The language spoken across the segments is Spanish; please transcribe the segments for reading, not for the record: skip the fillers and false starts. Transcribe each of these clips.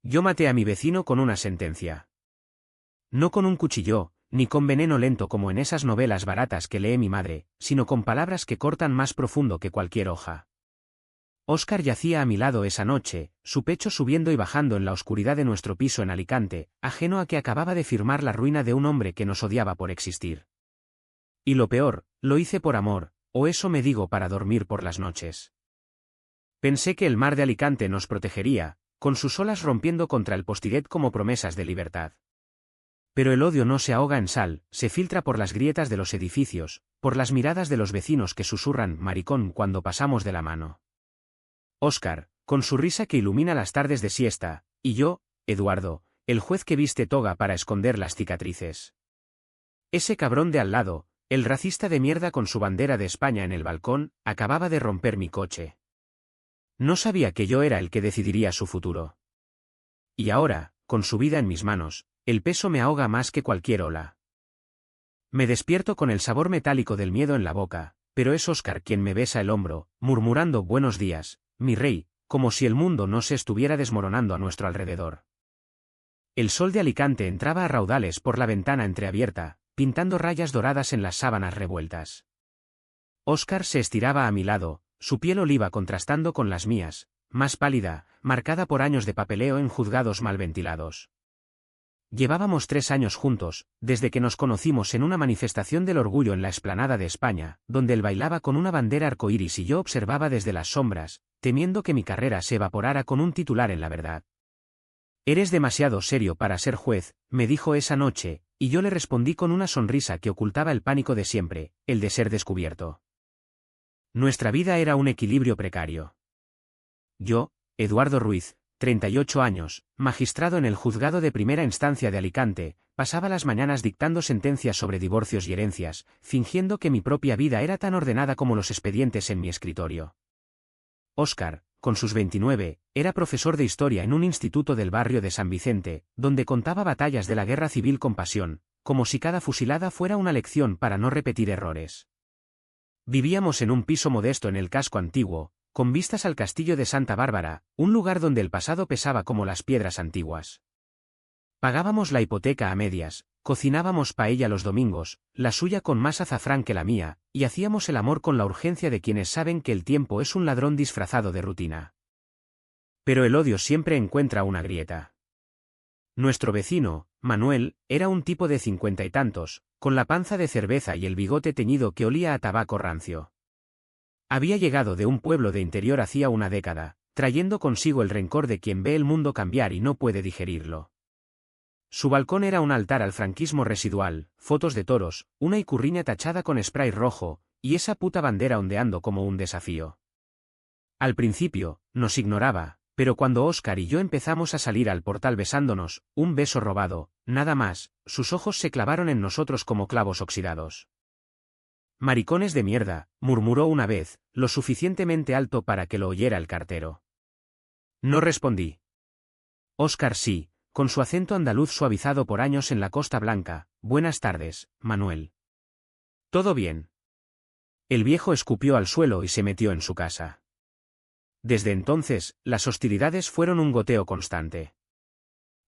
Yo maté a mi vecino con una sentencia. No con un cuchillo, ni con veneno lento como en esas novelas baratas que lee mi madre, sino con palabras que cortan más profundo que cualquier hoja. Óscar yacía a mi lado esa noche, su pecho subiendo y bajando en la oscuridad de nuestro piso en Alicante, ajeno a que acababa de firmar la ruina de un hombre que nos odiaba por existir. Y lo peor, lo hice por amor, o eso me digo para dormir por las noches. Pensé que el mar de Alicante nos protegería, con sus olas rompiendo contra el Postidet como promesas de libertad. Pero el odio no se ahoga en sal, se filtra por las grietas de los edificios, por las miradas de los vecinos que susurran maricón cuando pasamos de la mano. Óscar, con su risa que ilumina las tardes de siesta, y yo, Eduardo, el juez que viste toga para esconder las cicatrices. Ese cabrón de al lado, el racista de mierda con su bandera de España en el balcón, acababa de romper mi coche. No sabía que yo era el que decidiría su futuro. Y ahora, con su vida en mis manos, el peso me ahoga más que cualquier ola. Me despierto con el sabor metálico del miedo en la boca, pero es Óscar quien me besa el hombro, murmurando buenos días, mi rey, como si el mundo no se estuviera desmoronando a nuestro alrededor. El sol de Alicante entraba a raudales por la ventana entreabierta, pintando rayas doradas en las sábanas revueltas. Óscar se estiraba a mi lado, su piel oliva contrastando con las mías, más pálida, marcada por años de papeleo en juzgados mal ventilados. Llevábamos 3 años juntos, desde que nos conocimos en una manifestación del orgullo en la explanada de España, donde él bailaba con una bandera arcoíris y yo observaba desde las sombras, temiendo que mi carrera se evaporara con un titular en La Verdad. «Eres demasiado serio para ser juez», me dijo esa noche, y yo le respondí con una sonrisa que ocultaba el pánico de siempre, el de ser descubierto. Nuestra vida era un equilibrio precario. Yo, Eduardo Ruiz, 38 años, magistrado en el juzgado de primera instancia de Alicante, pasaba las mañanas dictando sentencias sobre divorcios y herencias, fingiendo que mi propia vida era tan ordenada como los expedientes en mi escritorio. Óscar, con sus 29, era profesor de historia en un instituto del barrio de San Vicente, donde contaba batallas de la guerra civil con pasión, como si cada fusilada fuera una lección para no repetir errores. Vivíamos en un piso modesto en el casco antiguo, con vistas al castillo de Santa Bárbara, un lugar donde el pasado pesaba como las piedras antiguas. Pagábamos la hipoteca a medias, cocinábamos paella los domingos, la suya con más azafrán que la mía, y hacíamos el amor con la urgencia de quienes saben que el tiempo es un ladrón disfrazado de rutina. Pero el odio siempre encuentra una grieta. Nuestro vecino, Manuel, era un tipo de 50 y tantos, con la panza de cerveza y el bigote teñido que olía a tabaco rancio. Había llegado de un pueblo de interior hacía una década, trayendo consigo el rencor de quien ve el mundo cambiar y no puede digerirlo. Su balcón era un altar al franquismo residual, fotos de toros, una icurriña tachada con spray rojo, y esa puta bandera ondeando como un desafío. Al principio, nos ignoraba, pero cuando Óscar y yo empezamos a salir al portal besándonos, un beso robado, nada más, sus ojos se clavaron en nosotros como clavos oxidados. «Maricones de mierda», murmuró una vez, lo suficientemente alto para que lo oyera el cartero. No respondí. Óscar sí, con su acento andaluz suavizado por años en la Costa Blanca. «Buenas tardes, Manuel». «¿Todo bien?». El viejo escupió al suelo y se metió en su casa. Desde entonces, las hostilidades fueron un goteo constante.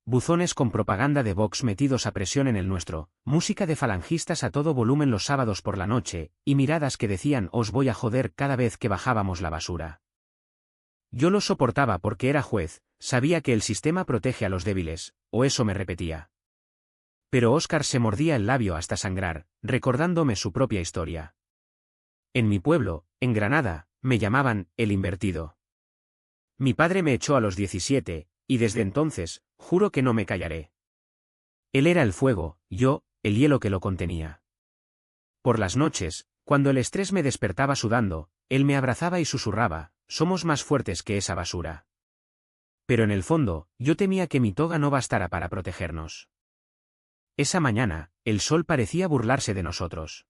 Buzones con propaganda de Vox metidos a presión en el nuestro, música de falangistas a todo volumen los sábados por la noche, y miradas que decían «os voy a joder» cada vez que bajábamos la basura. Yo lo soportaba porque era juez, sabía que el sistema protege a los débiles, o eso me repetía. Pero Óscar se mordía el labio hasta sangrar, recordándome su propia historia. En mi pueblo, en Granada, me llamaban «el invertido». Mi padre me echó a los 17, y desde entonces, juro que no me callaré. Él era el fuego, yo, el hielo que lo contenía. Por las noches, cuando el estrés me despertaba sudando, él me abrazaba y susurraba, «somos más fuertes que esa basura». Pero en el fondo, yo temía que mi toga no bastara para protegernos. Esa mañana, el sol parecía burlarse de nosotros.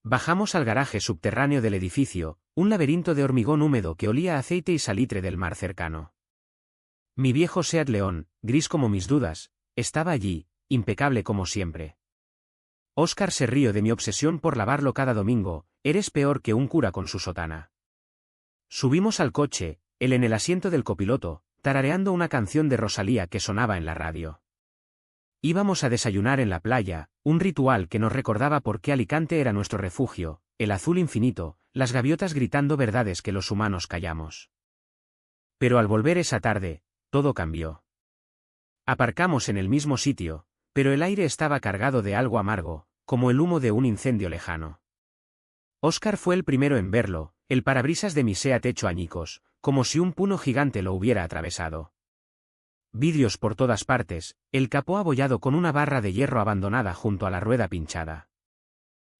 Bajamos al garaje subterráneo del edificio, un laberinto de hormigón húmedo que olía a aceite y salitre del mar cercano. Mi viejo Seat León, gris como mis dudas, estaba allí, impecable como siempre. Óscar se rió de mi obsesión por lavarlo cada domingo, «eres peor que un cura con su sotana». Subimos al coche, él en el asiento del copiloto, tarareando una canción de Rosalía que sonaba en la radio. Íbamos a desayunar en la playa, un ritual que nos recordaba por qué Alicante era nuestro refugio, el azul infinito, las gaviotas gritando verdades que los humanos callamos. Pero al volver esa tarde, todo cambió. Aparcamos en el mismo sitio, pero el aire estaba cargado de algo amargo, como el humo de un incendio lejano. Óscar fue el primero en verlo, el parabrisas de mi Seat hecho añicos, como si un puño gigante lo hubiera atravesado. Vidrios por todas partes, el capó abollado con una barra de hierro abandonada junto a la rueda pinchada.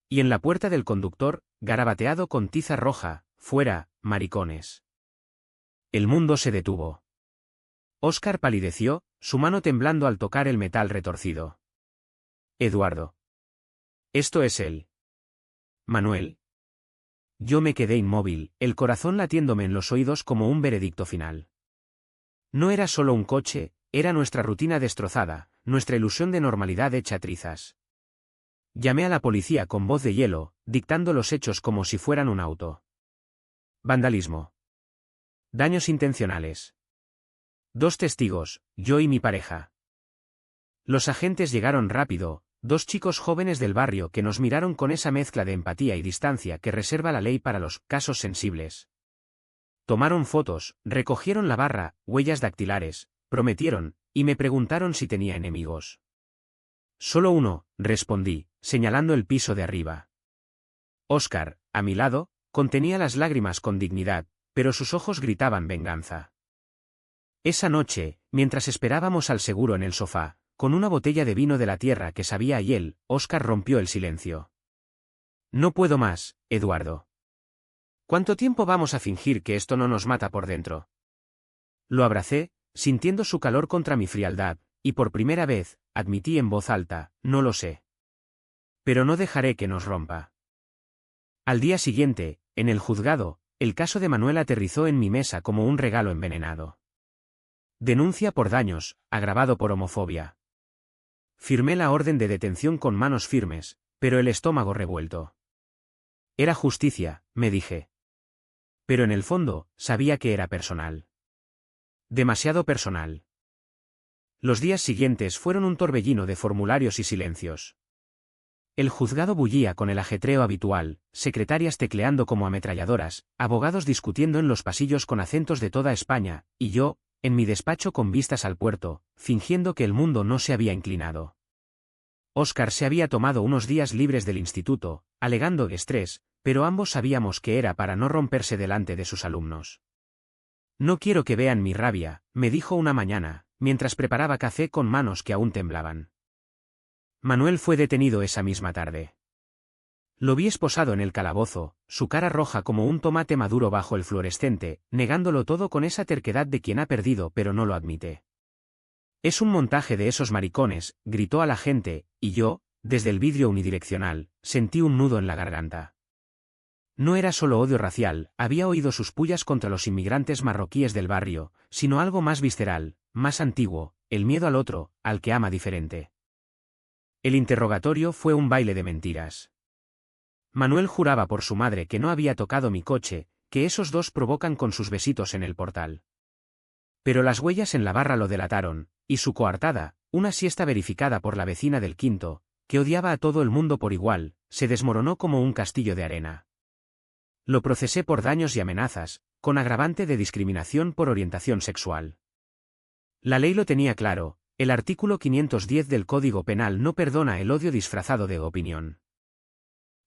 Y en la puerta del conductor, garabateado con tiza roja, fuera, maricones. El mundo se detuvo. Óscar palideció, su mano temblando al tocar el metal retorcido. Eduardo. Esto es él. Manuel. Yo me quedé inmóvil, el corazón latiéndome en los oídos como un veredicto final. No era solo un coche, era nuestra rutina destrozada, nuestra ilusión de normalidad hecha trizas. Llamé a la policía con voz de hielo, dictando los hechos como si fueran un auto. Vandalismo. Daños intencionales. 2 testigos, yo y mi pareja. Los agentes llegaron rápido, 2 chicos jóvenes del barrio que nos miraron con esa mezcla de empatía y distancia que reserva la ley para los casos sensibles. Tomaron fotos, recogieron la barra, huellas dactilares, prometieron, y me preguntaron si tenía enemigos. Solo uno, respondí, señalando el piso de arriba. Óscar, a mi lado, contenía las lágrimas con dignidad, pero sus ojos gritaban venganza. Esa noche, mientras esperábamos al seguro en el sofá, con una botella de vino de la tierra que sabía a hiel, Óscar rompió el silencio. No puedo más, Eduardo. ¿Cuánto tiempo vamos a fingir que esto no nos mata por dentro? Lo abracé, sintiendo su calor contra mi frialdad, y por primera vez, admití en voz alta, no lo sé. Pero no dejaré que nos rompa. Al día siguiente, en el juzgado, el caso de Manuel aterrizó en mi mesa como un regalo envenenado. Denuncia por daños, agravado por homofobia. Firmé la orden de detención con manos firmes, pero el estómago revuelto. Era justicia, me dije. Pero en el fondo, sabía que era personal. Demasiado personal. Los días siguientes fueron un torbellino de formularios y silencios. El juzgado bullía con el ajetreo habitual, secretarias tecleando como ametralladoras, abogados discutiendo en los pasillos con acentos de toda España, y yo, en mi despacho con vistas al puerto, fingiendo que el mundo no se había inclinado. Óscar se había tomado unos días libres del instituto, alegando estrés, pero ambos sabíamos que era para no romperse delante de sus alumnos. No quiero que vean mi rabia, me dijo una mañana, mientras preparaba café con manos que aún temblaban. Manuel fue detenido esa misma tarde. Lo vi esposado en el calabozo, su cara roja como un tomate maduro bajo el fluorescente, negándolo todo con esa terquedad de quien ha perdido pero no lo admite. Es un montaje de esos maricones, gritó a la gente, y yo, desde el vidrio unidireccional, sentí un nudo en la garganta. No era solo odio racial, había oído sus pullas contra los inmigrantes marroquíes del barrio, sino algo más visceral, más antiguo, el miedo al otro, al que ama diferente. El interrogatorio fue un baile de mentiras. Manuel juraba por su madre que no había tocado mi coche, que esos dos provocan con sus besitos en el portal. Pero las huellas en la barra lo delataron, y su coartada, una siesta verificada por la vecina del quinto, que odiaba a todo el mundo por igual, se desmoronó como un castillo de arena. Lo procesé por daños y amenazas, con agravante de discriminación por orientación sexual. La ley lo tenía claro, el artículo 510 del Código Penal no perdona el odio disfrazado de opinión.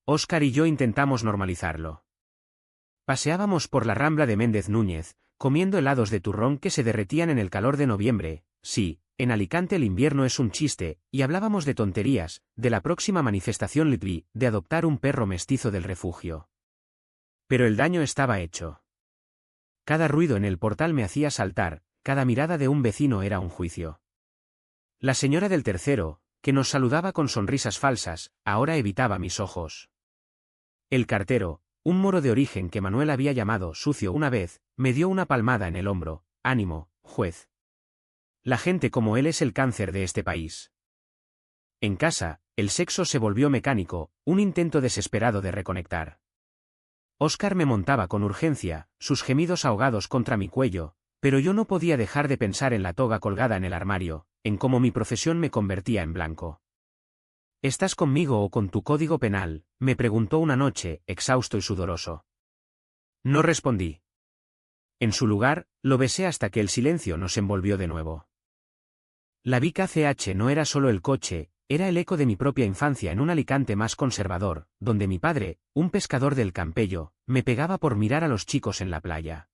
Óscar y yo intentamos normalizarlo. Paseábamos por la Rambla de Méndez Núñez, comiendo helados de turrón que se derretían en el calor de noviembre, sí, en Alicante el invierno es un chiste, y hablábamos de tonterías, de la próxima manifestación LGTBI, de adoptar un perro mestizo del refugio. Pero el daño estaba hecho. Cada ruido en el portal me hacía saltar, cada mirada de un vecino era un juicio. La señora del tercero, que nos saludaba con sonrisas falsas, ahora evitaba mis ojos. El cartero, un moro de origen que Manuel había llamado sucio una vez, me dio una palmada en el hombro. Ánimo, juez. La gente como él es el cáncer de este país. En casa, el sexo se volvió mecánico, un intento desesperado de reconectar. Óscar me montaba con urgencia, sus gemidos ahogados contra mi cuello, Pero yo no podía dejar de pensar en la toga colgada en el armario, en cómo mi profesión me convertía en blanco. ¿Estás conmigo o con tu código penal?, me preguntó una noche, exhausto y sudoroso. No respondí. En su lugar, lo besé hasta que el silencio nos envolvió de nuevo. La Vic ACH no era solo el coche, era el eco de mi propia infancia en un Alicante más conservador, donde mi padre, un pescador del Campello, me pegaba por mirar a los chicos en la playa.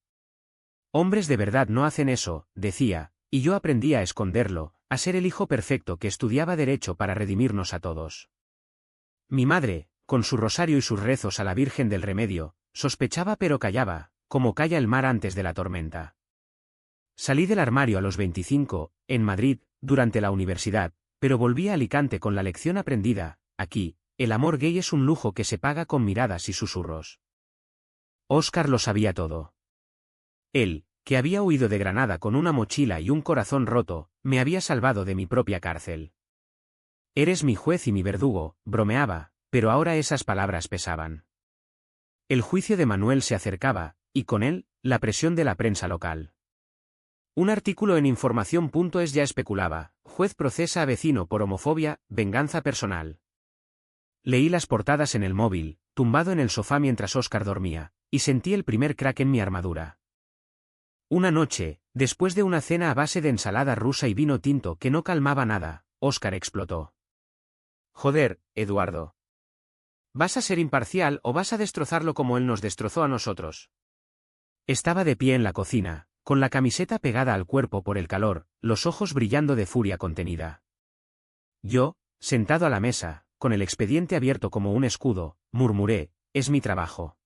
Hombres de verdad no hacen eso, decía, y yo aprendí a esconderlo, a ser el hijo perfecto que estudiaba derecho para redimirnos a todos. Mi madre, con su rosario y sus rezos a la Virgen del Remedio, sospechaba pero callaba, como calla el mar antes de la tormenta. Salí del armario a los 25, en Madrid, durante la universidad, pero volví a Alicante con la lección aprendida: aquí, el amor gay es un lujo que se paga con miradas y susurros. Óscar lo sabía todo. Él, que había huido de Granada con una mochila y un corazón roto, me había salvado de mi propia cárcel. Eres mi juez y mi verdugo, bromeaba, pero ahora esas palabras pesaban. El juicio de Manuel se acercaba, y con él, la presión de la prensa local. Un artículo en Información.es ya especulaba: juez procesa a vecino por homofobia, venganza personal. Leí las portadas en el móvil, tumbado en el sofá mientras Óscar dormía, y sentí el primer crack en mi armadura. Una noche, después de una cena a base de ensalada rusa y vino tinto que no calmaba nada, Óscar explotó. Joder, Eduardo. ¿Vas a ser imparcial o vas a destrozarlo como él nos destrozó a nosotros? Estaba de pie en la cocina, con la camiseta pegada al cuerpo por el calor, los ojos brillando de furia contenida. Yo, sentado a la mesa, con el expediente abierto como un escudo, murmuré: es mi trabajo.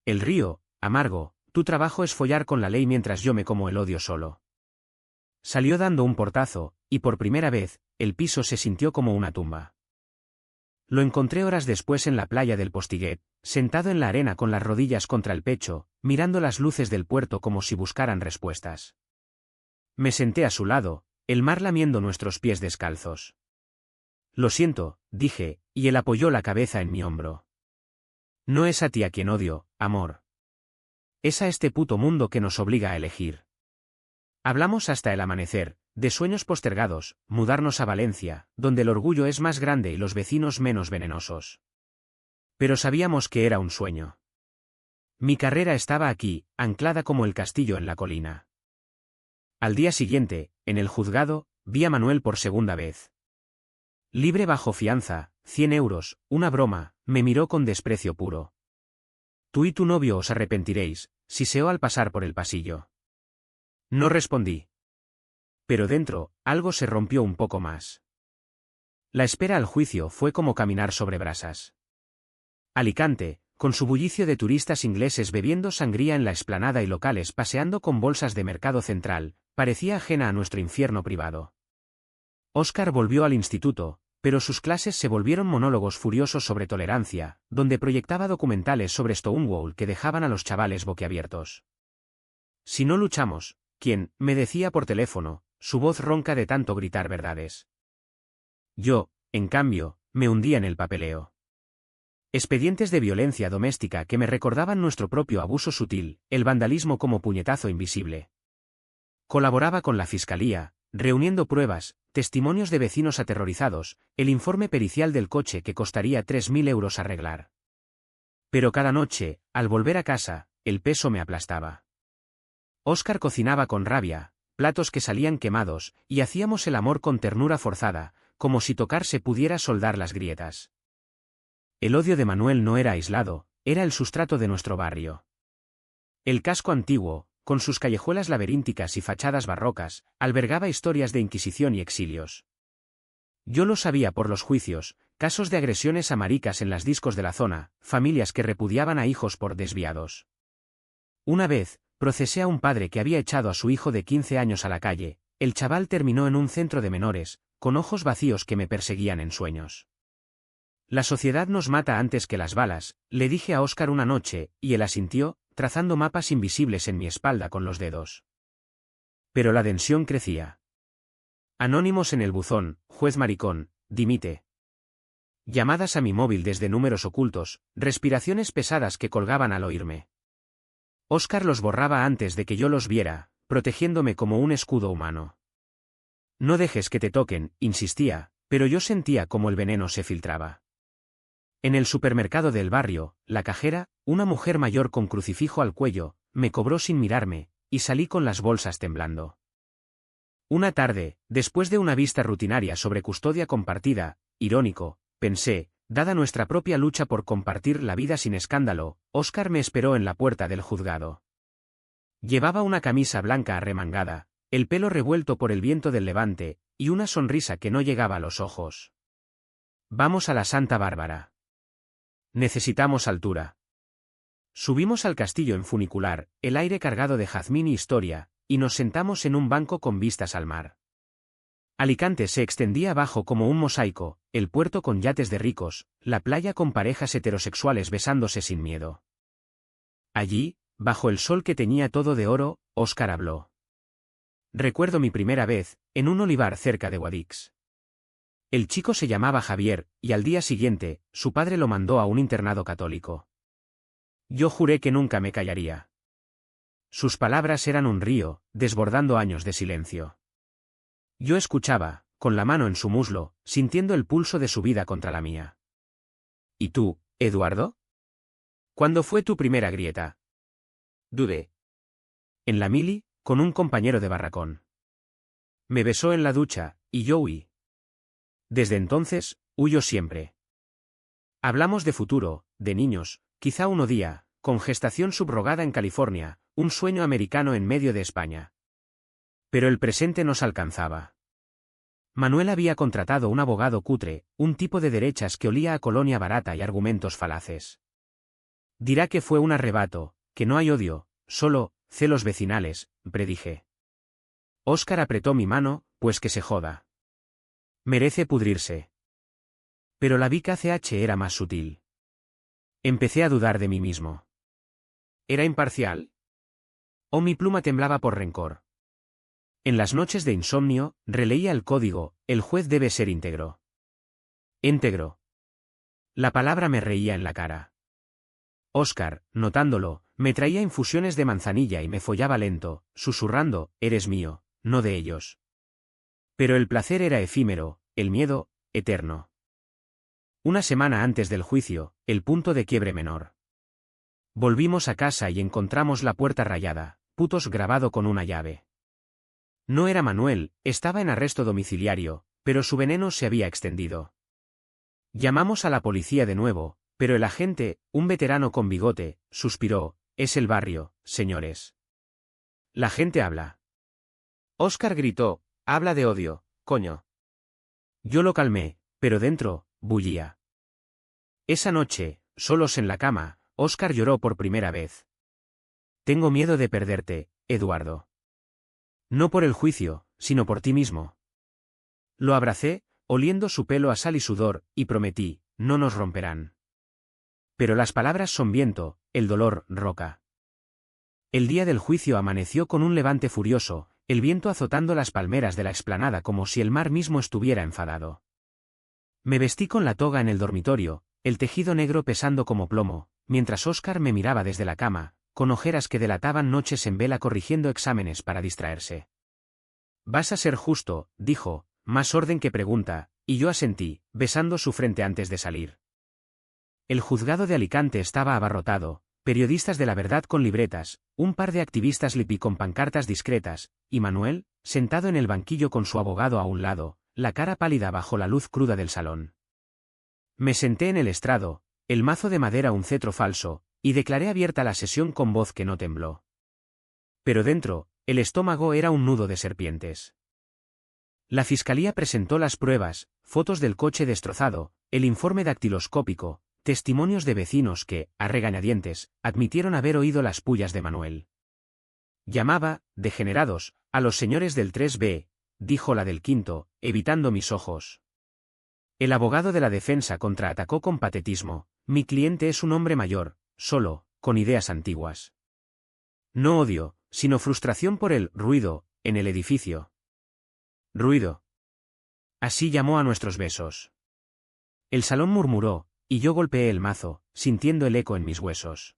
El río, amargo, tu trabajo es follar con la ley mientras yo me como el odio solo. Salió dando un portazo, y por primera vez, el piso se sintió como una tumba. Lo encontré horas después en la playa del Postiguet, sentado en la arena con las rodillas contra el pecho, mirando las luces del puerto como si buscaran respuestas. Me senté a su lado, el mar lamiendo nuestros pies descalzos. Lo siento, dije, y él apoyó la cabeza en mi hombro. No es a ti a quien odio, amor. Es a este puto mundo que nos obliga a elegir. Hablamos hasta el amanecer, de sueños postergados, mudarnos a Valencia, donde el orgullo es más grande y los vecinos menos venenosos. Pero sabíamos que era un sueño. Mi carrera estaba aquí, anclada como el castillo en la colina. Al día siguiente, en el juzgado, vi a Manuel por segunda vez. Libre bajo fianza, 100 euros, una broma, me miró con desprecio puro. Tú y tu novio os arrepentiréis, siseó al pasar por el pasillo. No respondí. Pero dentro, algo se rompió un poco más. La espera al juicio fue como caminar sobre brasas. Alicante, con su bullicio de turistas ingleses bebiendo sangría en la explanada y locales paseando con bolsas de Mercado Central, parecía ajena a nuestro infierno privado. Óscar volvió al instituto, pero sus clases se volvieron monólogos furiosos sobre tolerancia, donde proyectaba documentales sobre Stonewall que dejaban a los chavales boquiabiertos. Si no luchamos, ¿quién?, me decía por teléfono, su voz ronca de tanto gritar verdades. Yo, en cambio, me hundía en el papeleo. Expedientes de violencia doméstica que me recordaban nuestro propio abuso sutil, el vandalismo como puñetazo invisible. Colaboraba con la fiscalía, reuniendo pruebas, testimonios de vecinos aterrorizados, el informe pericial del coche que costaría 3.000 euros arreglar. Pero cada noche, al volver a casa, el peso me aplastaba. Óscar cocinaba con rabia, platos que salían quemados, y hacíamos el amor con ternura forzada, como si tocarse pudiera soldar las grietas. El odio de Manuel no era aislado, era el sustrato de nuestro barrio. El casco antiguo, con sus callejuelas laberínticas y fachadas barrocas, albergaba historias de inquisición y exilios. Yo lo sabía por los juicios, casos de agresiones a maricas en las discos de la zona, familias que repudiaban a hijos por desviados. Una vez, procesé a un padre que había echado a su hijo de 15 años a la calle. El chaval terminó en un centro de menores, con ojos vacíos que me perseguían en sueños. La sociedad nos mata antes que las balas, le dije a Óscar una noche, y él asintió, trazando mapas invisibles en mi espalda con los dedos. Pero la tensión crecía. Anónimos en el buzón: juez maricón, dimite. Llamadas a mi móvil desde números ocultos, respiraciones pesadas que colgaban al oírme. Óscar los borraba antes de que yo los viera, protegiéndome como un escudo humano. No dejes que te toquen, insistía, pero yo sentía como el veneno se filtraba. En el supermercado del barrio, la cajera, una mujer mayor con crucifijo al cuello, me cobró sin mirarme, y salí con las bolsas temblando. Una tarde, después de una vista rutinaria sobre custodia compartida, irónico, pensé, dada nuestra propia lucha por compartir la vida sin escándalo, Óscar me esperó en la puerta del juzgado. Llevaba una camisa blanca arremangada, el pelo revuelto por el viento del levante, y una sonrisa que no llegaba a los ojos. Vamos a la Santa Bárbara. Necesitamos altura. Subimos al castillo en funicular, el aire cargado de jazmín y historia, y nos sentamos en un banco con vistas al mar. Alicante se extendía abajo como un mosaico, el puerto con yates de ricos, la playa con parejas heterosexuales besándose sin miedo. Allí, bajo el sol que teñía todo de oro, Óscar habló. Recuerdo mi primera vez, en un olivar cerca de Guadix. El chico se llamaba Javier, y al día siguiente, su padre lo mandó a un internado católico. Yo juré que nunca me callaría. Sus palabras eran un río, desbordando años de silencio. Yo escuchaba, con la mano en su muslo, sintiendo el pulso de su vida contra la mía. ¿Y tú, Eduardo? ¿Cuándo fue tu primera grieta? Dudé. En la mili, con un compañero de barracón. Me besó en la ducha, y yo huí. Desde entonces, huyo siempre. Hablamos de futuro, de niños, quizá uno día, con gestación subrogada en California, un sueño americano en medio de España. Pero el presente nos alcanzaba. Manuel había contratado un abogado cutre, un tipo de derechas que olía a colonia barata y argumentos falaces. Dirá que fue un arrebato, que no hay odio, solo celos vecinales, predije. Óscar apretó mi mano, pues que se joda. Merece pudrirse. Pero la Vic ACH era más sutil. Empecé a dudar de mí mismo. ¿Era imparcial? ¿O mi pluma temblaba por rencor? En las noches de insomnio, releía el código, el juez debe ser íntegro. Íntegro. La palabra me reía en la cara. Óscar, notándolo, me traía infusiones de manzanilla y me follaba lento, susurrando, eres mío, no de ellos. Pero el placer era efímero, el miedo, eterno. Una semana antes del juicio, el punto de quiebre menor. Volvimos a casa y encontramos la puerta rayada, putos grabado con una llave. No era Manuel, estaba en arresto domiciliario, pero su veneno se había extendido. Llamamos a la policía de nuevo, pero el agente, un veterano con bigote, suspiró, es el barrio, señores. La gente habla. Óscar gritó, habla de odio, coño. Yo lo calmé, pero dentro, bullía. Esa noche, solos en la cama, Óscar lloró por primera vez. Tengo miedo de perderte, Eduardo. No por el juicio, sino por ti mismo. Lo abracé, oliendo su pelo a sal y sudor, y prometí, no nos romperán. Pero las palabras son viento, el dolor, roca. El día del juicio amaneció con un levante furioso, el viento azotando las palmeras de la explanada como si el mar mismo estuviera enfadado. Me vestí con la toga en el dormitorio, el tejido negro pesando como plomo, mientras Óscar me miraba desde la cama, con ojeras que delataban noches en vela corrigiendo exámenes para distraerse. Vas a ser justo, dijo, más orden que pregunta, y yo asentí, besando su frente antes de salir. El juzgado de Alicante estaba abarrotado, periodistas de la verdad con libretas, un par de activistas lipi con pancartas discretas, y Manuel, sentado en el banquillo con su abogado a un lado, la cara pálida bajo la luz cruda del salón. Me senté en el estrado, el mazo de madera un cetro falso, y declaré abierta la sesión con voz que no tembló. Pero dentro, el estómago era un nudo de serpientes. La fiscalía presentó las pruebas, fotos del coche destrozado, el informe dactiloscópico, testimonios de vecinos que, a regañadientes, admitieron haber oído las pullas de Manuel. Llamaba, degenerados, a los señores del 3B, dijo la del quinto, evitando mis ojos. El abogado de la defensa contraatacó con patetismo, mi cliente es un hombre mayor, solo, con ideas antiguas. No odio, sino frustración por el ruido, en el edificio. Ruido. Así llamó a nuestros besos. El salón murmuró, y yo golpeé el mazo, sintiendo el eco en mis huesos.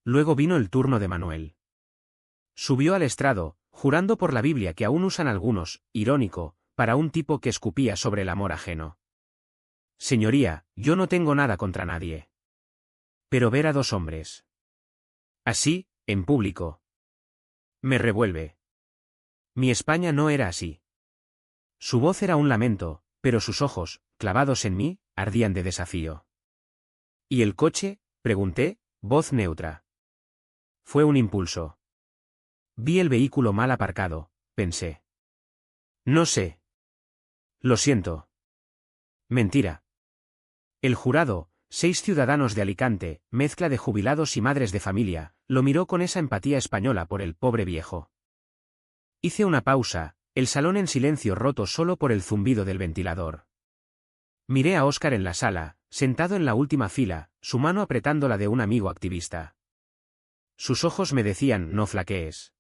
Luego vino el turno de Manuel. Subió al estrado, jurando por la Biblia que aún usan algunos, irónico, para un tipo que escupía sobre el amor ajeno. Señoría, yo no tengo nada contra nadie. Pero ver a dos hombres así, en público, me revuelve. Mi España no era así. Su voz era un lamento, pero sus ojos, clavados en mí, ardían de desafío. ¿Y el coche?, pregunté, voz neutra. Fue un impulso. Vi el vehículo mal aparcado, pensé. No sé. Lo siento. Mentira. El jurado, 6 ciudadanos de Alicante, mezcla de jubilados y madres de familia, lo miró con esa empatía española por el pobre viejo. Hice una pausa, el salón en silencio roto solo por el zumbido del ventilador. Miré a Óscar en la sala, sentado en la última fila, su mano apretando la de un amigo activista. Sus ojos me decían, no flaquees.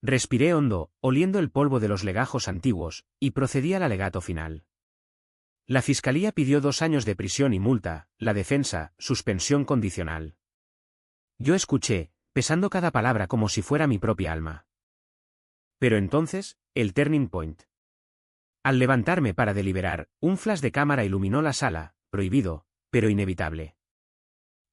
Respiré hondo, oliendo el polvo de los legajos antiguos, y procedí al alegato final. La fiscalía pidió 2 años de prisión y multa, la defensa, suspensión condicional. Yo escuché, pesando cada palabra como si fuera mi propia alma. Pero entonces, el turning point. Al levantarme para deliberar, un flash de cámara iluminó la sala, prohibido, pero inevitable.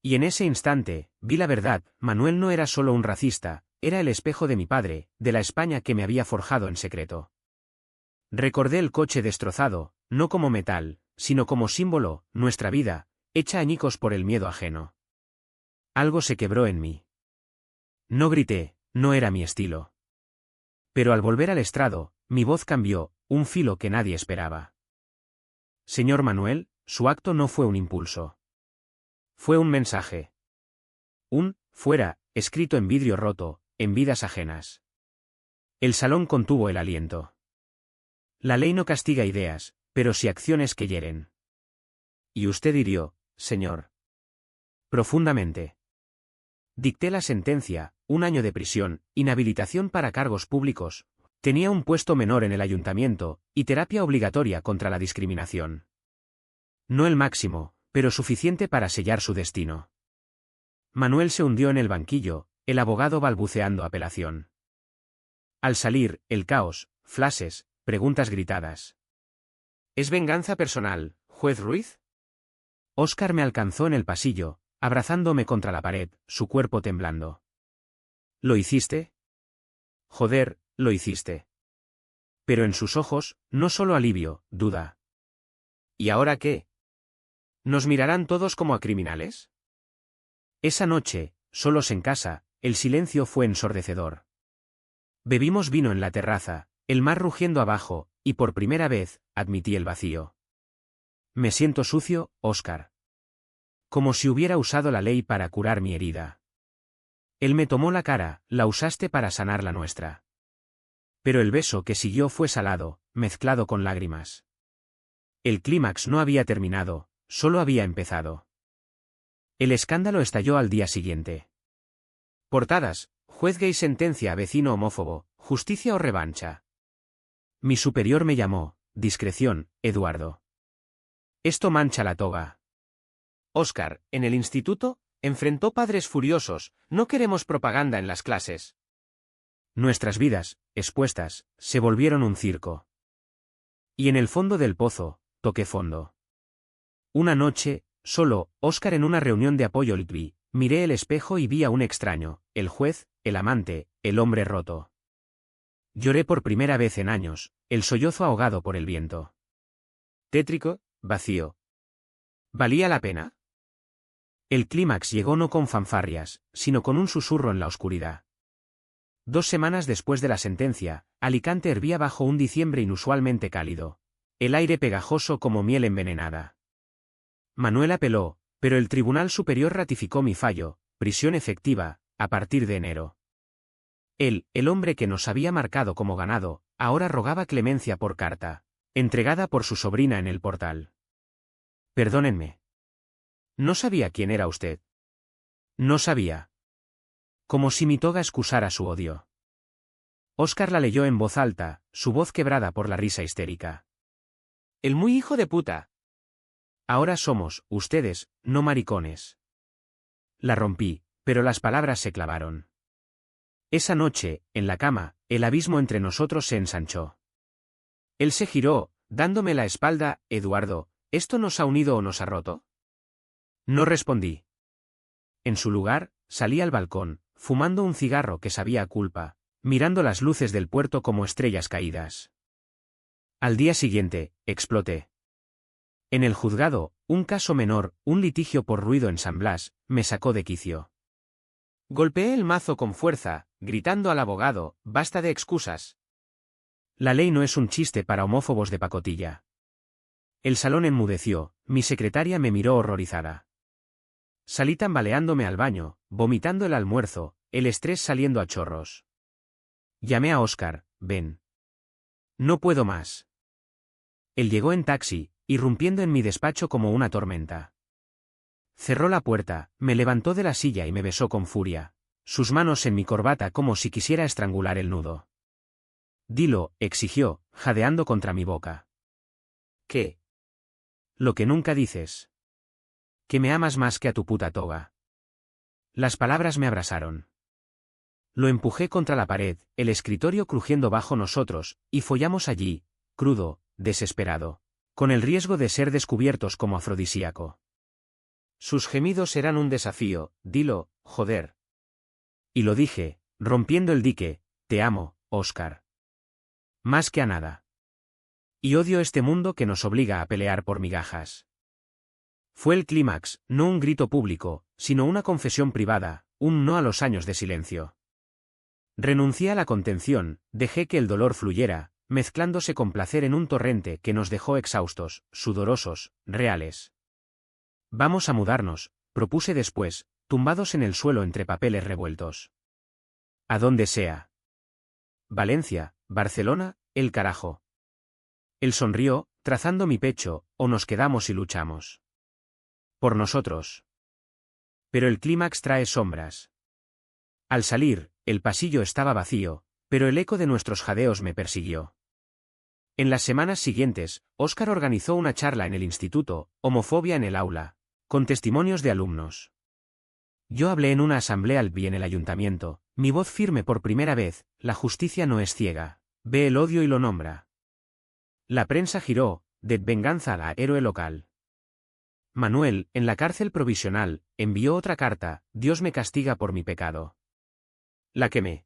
Y en ese instante, vi la verdad, Manuel no era solo un racista, era el espejo de mi padre, de la España que me había forjado en secreto. Recordé el coche destrozado, no como metal, sino como símbolo, nuestra vida, hecha añicos por el miedo ajeno. Algo se quebró en mí. No grité, no era mi estilo. Pero al volver al estrado, mi voz cambió, un filo que nadie esperaba. Señor Manuel, su acto no fue un impulso. Fue un mensaje. Fuera, escrito en vidrio roto, en vidas ajenas. El salón contuvo el aliento. La ley no castiga ideas, pero sí acciones que hieren. Y usted hirió, señor. Profundamente. Dicté la sentencia, 1 año de prisión, inhabilitación para cargos públicos, tenía un puesto menor en el ayuntamiento, y terapia obligatoria contra la discriminación. No el máximo, pero suficiente para sellar su destino. Manuel se hundió en el banquillo, el abogado balbuceando apelación. Al salir, el caos, flashes, preguntas gritadas. ¿Es venganza personal, juez Ruiz? Óscar me alcanzó en el pasillo, abrazándome contra la pared, su cuerpo temblando. ¿Lo hiciste? Joder, lo hiciste. Pero en sus ojos, no solo alivio, duda. ¿Y ahora qué? ¿Nos mirarán todos como a criminales? Esa noche, solos en casa, el silencio fue ensordecedor. Bebimos vino en la terraza, el mar rugiendo abajo, y por primera vez, admití el vacío. Me siento sucio, Óscar. Como si hubiera usado la ley para curar mi herida. Él me tomó la cara, la usaste para sanar la nuestra. Pero el beso que siguió fue salado, mezclado con lágrimas. El clímax no había terminado, solo había empezado. El escándalo estalló al día siguiente. Portadas, juez gay sentencia a vecino homófobo, justicia o revancha. Mi superior me llamó, discreción, Eduardo. Esto mancha la toga. Óscar, en el instituto, enfrentó padres furiosos, no queremos propaganda en las clases. Nuestras vidas, expuestas, se volvieron un circo. Y en el fondo del pozo, toqué fondo. Una noche, solo, Óscar en una reunión de apoyo LTV, miré el espejo y vi a un extraño, el juez, el amante, el hombre roto. Lloré por primera vez en años, el sollozo ahogado por el viento. Tétrico, vacío. ¿Valía la pena? El clímax llegó no con fanfarrias, sino con un susurro en la oscuridad. 2 semanas después de la sentencia, Alicante hervía bajo un diciembre inusualmente cálido. El aire pegajoso como miel envenenada. Manuel apeló, pero el Tribunal Superior ratificó mi fallo, prisión efectiva, a partir de enero. Él, el hombre que nos había marcado como ganado, ahora rogaba clemencia por carta, entregada por su sobrina en el portal. Perdónenme. No sabía quién era usted. No sabía. Como si mi toga excusara su odio. Óscar la leyó en voz alta, su voz quebrada por la risa histérica. El muy hijo de puta. Ahora somos, ustedes, no maricones. La rompí, pero las palabras se clavaron. Esa noche, en la cama, el abismo entre nosotros se ensanchó. Él se giró, dándome la espalda. Eduardo, ¿esto nos ha unido o nos ha roto? No respondí. En su lugar, salí al balcón, fumando un cigarro que sabía a culpa, mirando las luces del puerto como estrellas caídas. Al día siguiente, exploté. En el juzgado, un caso menor, un litigio por ruido en San Blas, me sacó de quicio. Golpeé el mazo con fuerza, gritando al abogado, basta de excusas. La ley no es un chiste para homófobos de pacotilla. El salón enmudeció, mi secretaria me miró horrorizada. Salí tambaleándome al baño, vomitando el almuerzo, el estrés saliendo a chorros. Llamé a Óscar, ven. No puedo más. Él llegó en taxi, irrumpiendo en mi despacho como una tormenta. Cerró la puerta, me levantó de la silla y me besó con furia, sus manos en mi corbata como si quisiera estrangular el nudo. Dilo, exigió, jadeando contra mi boca. ¿Qué? Lo que nunca dices. Que me amas más que a tu puta toga. Las palabras me abrasaron. Lo empujé contra la pared, el escritorio crujiendo bajo nosotros, y follamos allí, crudo, desesperado, con el riesgo de ser descubiertos como afrodisíaco. Sus gemidos eran un desafío. Dilo, joder. Y lo dije, rompiendo el dique, te amo, Óscar. Más que a nada. Y odio este mundo que nos obliga a pelear por migajas. Fue el clímax, no un grito público, sino una confesión privada, un no a los años de silencio. Renuncié a la contención, dejé que el dolor fluyera, mezclándose con placer en un torrente que nos dejó exhaustos, sudorosos, reales. Vamos a mudarnos, propuse después, tumbados en el suelo entre papeles revueltos. A donde sea. Valencia, Barcelona, el carajo. Él sonrió, trazando mi pecho, o nos quedamos y luchamos. Por nosotros. Pero el clímax trae sombras. Al salir, el pasillo estaba vacío, pero el eco de nuestros jadeos me persiguió. En las semanas siguientes, Óscar organizó una charla en el instituto, Homofobia en el aula, con testimonios de alumnos. Yo hablé en una asamblea en el ayuntamiento, mi voz firme por primera vez, la justicia no es ciega, ve el odio y lo nombra. La prensa giró, de venganza a la héroe local. Manuel, en la cárcel provisional, envió otra carta, Dios me castiga por mi pecado. La quemé.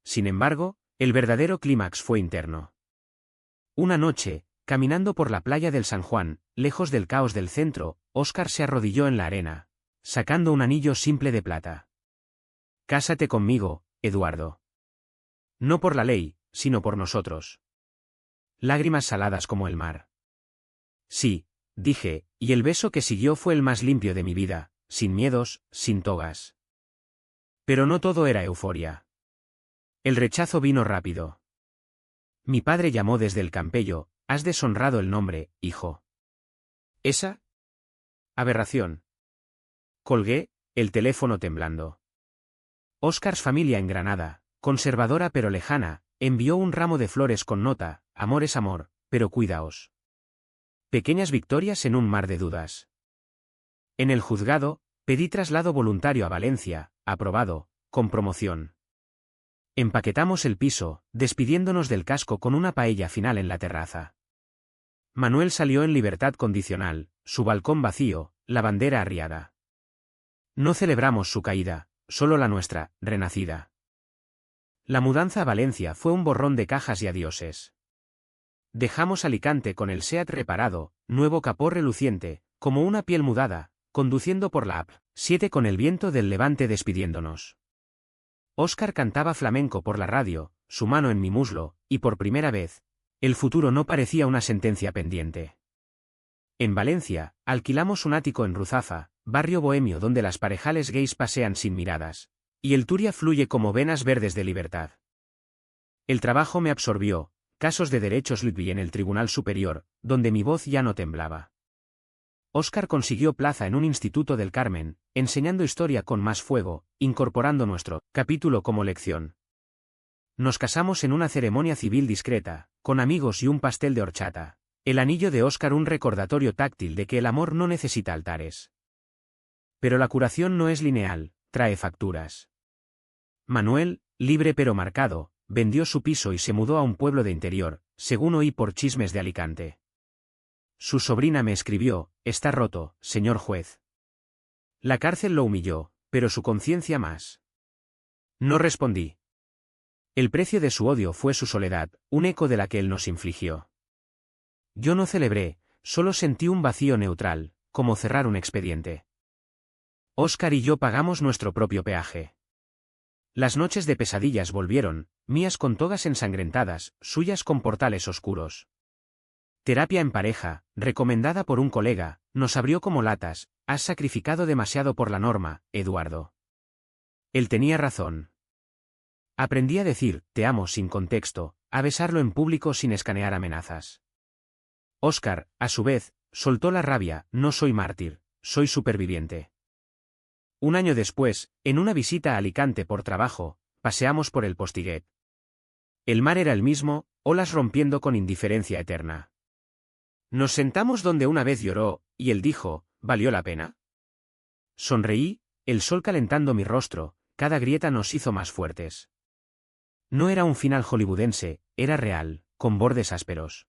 Sin embargo, el verdadero clímax fue interno. Una noche, caminando por la playa del San Juan, lejos del caos del centro, Óscar se arrodilló en la arena, sacando un anillo simple de plata. Cásate conmigo, Eduardo. No por la ley, sino por nosotros. Lágrimas saladas como el mar. Sí, dije, y el beso que siguió fue el más limpio de mi vida, sin miedos, sin togas. Pero no todo era euforia. El rechazo vino rápido. Mi padre llamó desde el Campello, has deshonrado el nombre, hijo. ¿Esa? Aberración. Colgué, el teléfono temblando. Óscar's familia en Granada, conservadora pero lejana, envió un ramo de flores con nota, amor es amor, pero cuidaos. Pequeñas victorias en un mar de dudas. En el juzgado, pedí traslado voluntario a Valencia, aprobado, con promoción. Empaquetamos el piso, despidiéndonos del casco con una paella final en la terraza. Manuel salió en libertad condicional, su balcón vacío, la bandera arriada. No celebramos su caída, solo la nuestra, renacida. La mudanza a Valencia fue un borrón de cajas y adioses. Dejamos Alicante con el SEAT reparado, nuevo capó reluciente, como una piel mudada, conduciendo por la AP7 con el viento del levante despidiéndonos. Óscar cantaba flamenco por la radio, su mano en mi muslo, y por primera vez, el futuro no parecía una sentencia pendiente. En Valencia, alquilamos un ático en Ruzafa, barrio bohemio donde las parejales gays pasean sin miradas, y el Turia fluye como venas verdes de libertad. El trabajo me absorbió, casos de derechos LGTBI en el Tribunal Superior, donde mi voz ya no temblaba. Óscar consiguió plaza en un instituto del Carmen, enseñando historia con más fuego, incorporando nuestro capítulo como lección. Nos casamos en una ceremonia civil discreta, con amigos y un pastel de horchata. El anillo de Óscar un recordatorio táctil de que el amor no necesita altares. Pero la curación no es lineal, trae facturas. Manuel, libre pero marcado, vendió su piso y se mudó a un pueblo de interior, según oí por chismes de Alicante. Su sobrina me escribió: está roto, señor juez. La cárcel lo humilló, pero su conciencia más. No respondí. El precio de su odio fue su soledad, un eco de la que él nos infligió. Yo no celebré, solo sentí un vacío neutral, como cerrar un expediente. Óscar y yo pagamos nuestro propio peaje. Las noches de pesadillas volvieron, mías con togas ensangrentadas, suyas con portales oscuros. Terapia en pareja, recomendada por un colega, nos abrió como latas: has sacrificado demasiado por la norma, Eduardo. Él tenía razón. Aprendí a decir te amo sin contexto, a besarlo en público sin escanear amenazas. Óscar, a su vez, soltó la rabia: no soy mártir, soy superviviente. Un año después, en una visita a Alicante por trabajo, paseamos por el Postiguet. El mar era el mismo, olas rompiendo con indiferencia eterna. Nos sentamos donde una vez lloró, y él dijo: ¿valió la pena? Sonreí, el sol calentando mi rostro, cada grieta nos hizo más fuertes. No era un final hollywoodense, era real, con bordes ásperos.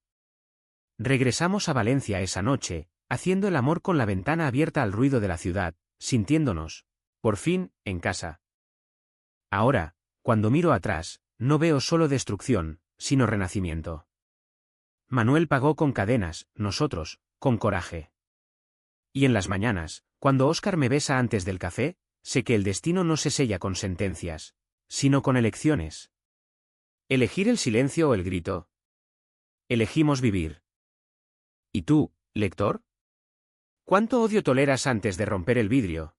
Regresamos a Valencia esa noche, haciendo el amor con la ventana abierta al ruido de la ciudad, sintiéndonos, por fin, en casa. Ahora, cuando miro atrás, no veo solo destrucción, sino renacimiento. Manuel pagó con cadenas, nosotros, con coraje. Y en las mañanas, cuando Óscar me besa antes del café, sé que el destino no se sella con sentencias, sino con elecciones. ¿Elegir el silencio o el grito? Elegimos vivir. ¿Y tú, lector? ¿Cuánto odio toleras antes de romper el vidrio?